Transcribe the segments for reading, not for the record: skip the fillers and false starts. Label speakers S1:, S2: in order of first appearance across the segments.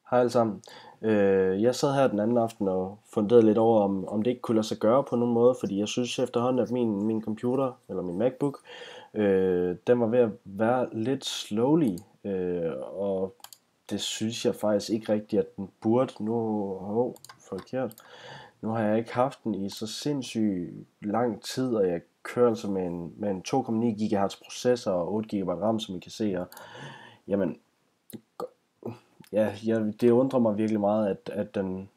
S1: Hej alle sammen. Jeg sad her den anden aften og funderede lidt over, om det ikke kunne lade sig gøre på nogen måde, fordi jeg synes efterhånden, at min computer, eller min MacBook, den var ved at være lidt slowly, og det synes jeg faktisk ikke rigtigt, at den burde. Forkert. Nu har jeg ikke haft den i så sindssygt lang tid, og jeg kører altså med en 2,9 GHz processor og 8 GB RAM, som I kan se, og jamen, det undrer mig virkelig meget, at den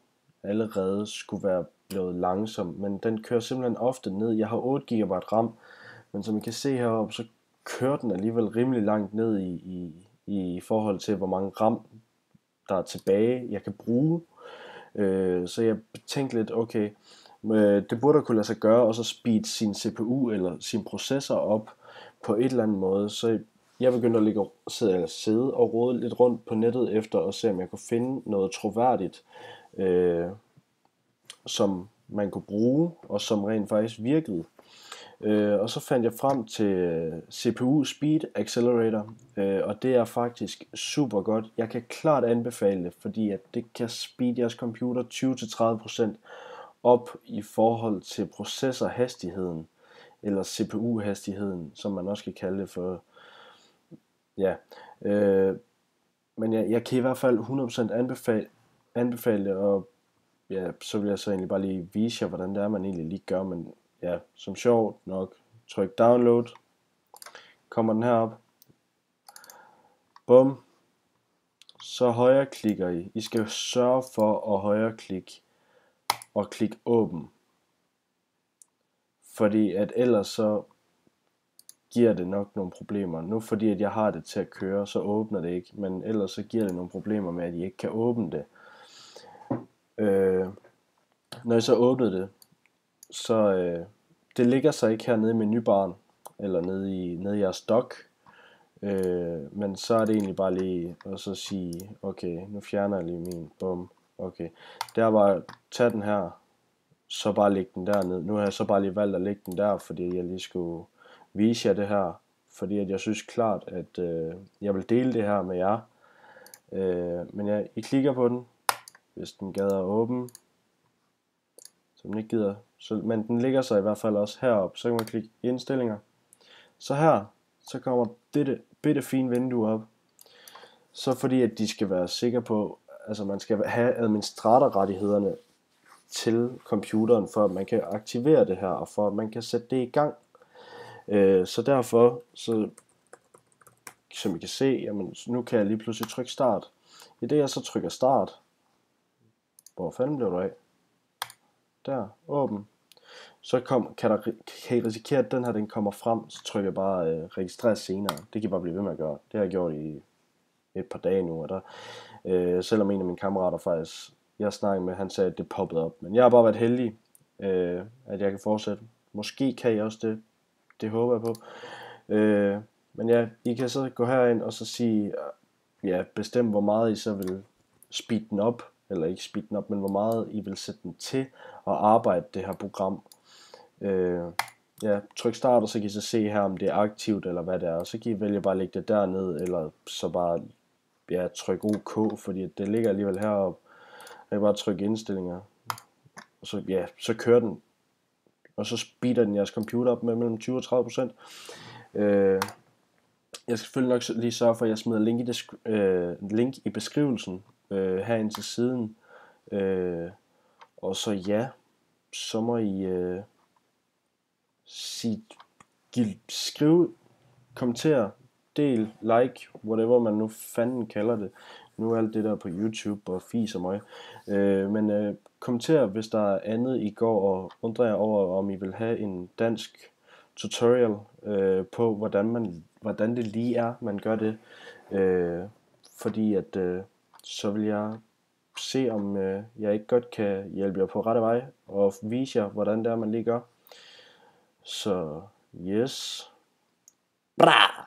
S1: allerede skulle være blevet langsom, men den kører simpelthen ofte ned. Jeg har 8 GB RAM, men som I kan se heroppe, så kører den alligevel rimelig langt ned i forhold til, hvor mange RAM der er tilbage, jeg kan bruge. Så jeg tænkte lidt, okay, det burde kunne lade sig gøre, og så speed sin CPU eller sin processor op på et eller andet måde. Så jeg begyndte at sidde og rode lidt rundt på nettet efter og se, om jeg kunne finde noget troværdigt, som man kunne bruge, og som rent faktisk virkede. Og så fandt jeg frem til CPU Speed Accelerator, og det er faktisk super godt. Jeg kan klart anbefale det, fordi at det kan speede jeres computer 20-30% op i forhold til processorhastigheden, eller CPU-hastigheden, som man også kan kalde det for. Ja, men jeg kan i hvert fald 100% anbefale det, og ja, så vil jeg så egentlig bare lige vise jer, hvordan det er, man egentlig lige gør, men ja, som sjovt nok, tryk download, kommer den herop, bum, så højre klikker I. I skal sørge for at højre klikke og klikke åben, fordi at ellers så giver det nok nogle problemer. Nu fordi at jeg har det til at køre, så åbner det ikke, men ellers så giver det nogle problemer med, at I ikke kan åbne det. Når I så åbnede det, så det ligger så ikke hernede i menubaren, eller nede i jeres dock, men så er det egentlig bare lige at så sige, okay, nu fjerner jeg lige min, bum, okay, der var, tag den her, så bare lægge den derned. Nu har jeg så bare lige valgt at lægge den der, fordi jeg lige skulle vise jer det her, fordi at jeg synes klart, at jeg vil dele det her med jer, men I klikker på den, hvis den gad at åbne, så den ikke gider, men den ligger så i hvert fald også heroppe, så kan man klikke indstillinger, så her, så kommer dette bitte fine vindue op, så fordi at de skal være sikre på, altså man skal have administratorrettighederne til computeren, for at man kan aktivere det her, og for at man kan sætte det i gang. Så derfor, så, som I kan se, jamen, nu kan jeg lige pludselig trykke start. I det jeg så trykker start, hvor fanden blev du af? Der, åben. Så kan I risikere, at den her den kommer frem, så trykker jeg bare registrer senere. Det kan I bare blive ved med at gøre. Det har jeg gjort i et par dage nu, og der, selvom en af mine kammerater faktisk, jeg snakkede med, han sagde, at det poppede op. Men jeg har bare været heldig, at jeg kan fortsætte. Måske kan I også det. Det håber jeg på. Men ja, I kan så gå herind og så sige, ja, bestem hvor meget I så vil speede den op, eller ikke speede den op, men hvor meget I vil sætte den til at arbejde det her program. Ja, tryk start, og så kan I så se her, om det er aktivt, eller hvad det er, og så kan I vælge bare at lægge det derned, eller så bare, ja, tryk OK, fordi det ligger alligevel heroppe. Jeg kan bare trykke indstillinger, og så, ja, så kører den, og så speeder den jeres computer op med mellem 20 og 30%. Jeg skal selvfølgelig nok lige sørge for, at jeg smider link i beskrivelsen herinde til siden. Og så ja, så må I skrive, kommentere, del, like, whatever man nu fanden kalder det. Nu er alt det der på YouTube og fis og mig. Men kommenter, hvis der er andet I går og undrer jer over, om I vil have en dansk tutorial på, hvordan det lige er, man gør det. Fordi at så vil jeg se, om jeg ikke godt kan hjælpe jer på rette vej og vise jer, hvordan det er, man lige gør. Så yes. Bra!